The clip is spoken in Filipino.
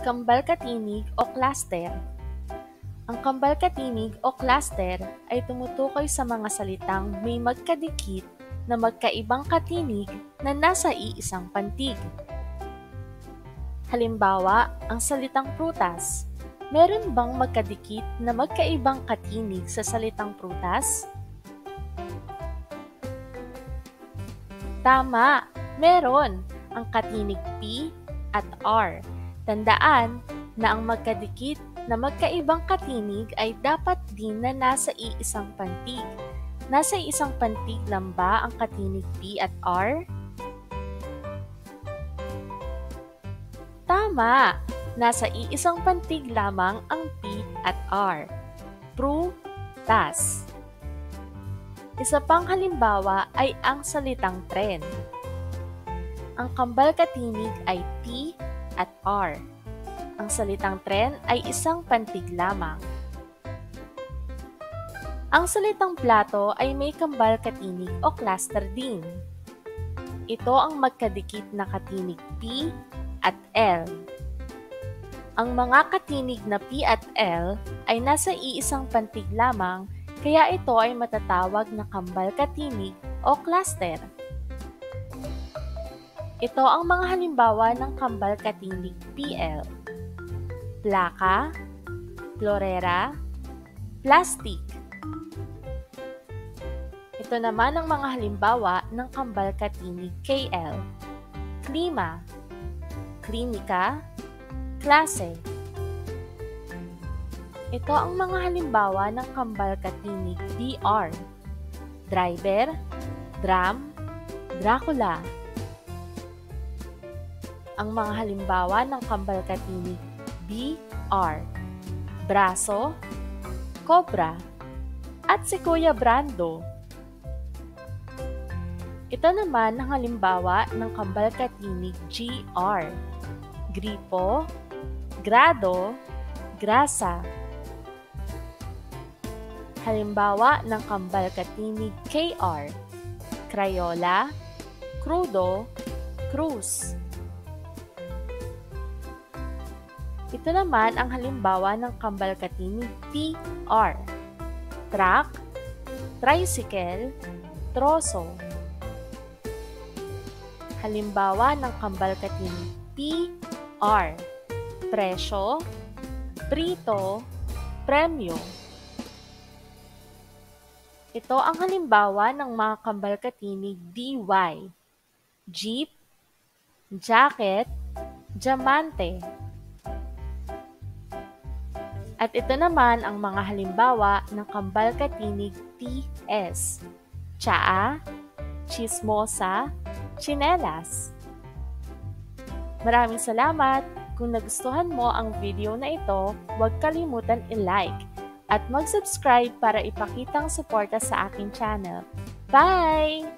Kambal-katinig o cluster. Ang kambal-katinig o cluster ay tumutukoy sa mga salitang may magkadikit na magkaibang katinig na nasa iisang pantig. Halimbawa, ang salitang prutas. Meron bang magkadikit na magkaibang katinig sa salitang prutas? Tama! Meron! Ang katinig P at R. Tandaan na ang magkadikit na magkaibang katinig ay dapat din na nasa iisang pantig. Nasa isang pantig lang ba ang katinig P at R? Tama! Nasa iisang pantig lamang ang P at R. Prutas. Isa pang halimbawa ay ang salitang tren. Ang kambal-katinig ay P at R. Ang salitang tren ay isang pantig lamang. Ang salitang plato ay may kambal-katinig o cluster din. Ito ang magkadikit na katinig P at L. Ang mga katinig na P at L ay nasa iisang pantig lamang, kaya ito ay matatawag na kambal-katinig o cluster. Ito ang mga halimbawa ng kambal-katinig PL. Plaka, florera, plastic. Ito naman ang mga halimbawa ng kambal-katinig KL. Klima, klinika, klase. Ito ang mga halimbawa ng kambal-katinig DR. Driver, drum, Dracula. Ang mga halimbawa ng kambal-katinig BR, braso, cobra, at si Kuya Brando. Ito naman ang halimbawa ng kambal-katinig GR, gripo, grado, grasa. Halimbawa ng kambal-katinig KR, Crayola, crudo, cruz. Ito naman ang halimbawa ng kambal-katinig TR, truck, tricycle, troso. Halimbawa ng kambal-katinig PR, presyo, prito, premyo. Ito ang halimbawa ng mga kambal-katinig DY, jeep, jacket, diamante. At ito naman ang mga halimbawa ng kambal-katinig TS, tsaa, chismosa, tsinelas. Maraming salamat! Kung nagustuhan mo ang video na ito, huwag kalimutan i-like at mag-subscribe para ipakitang suporta sa aking channel. Bye!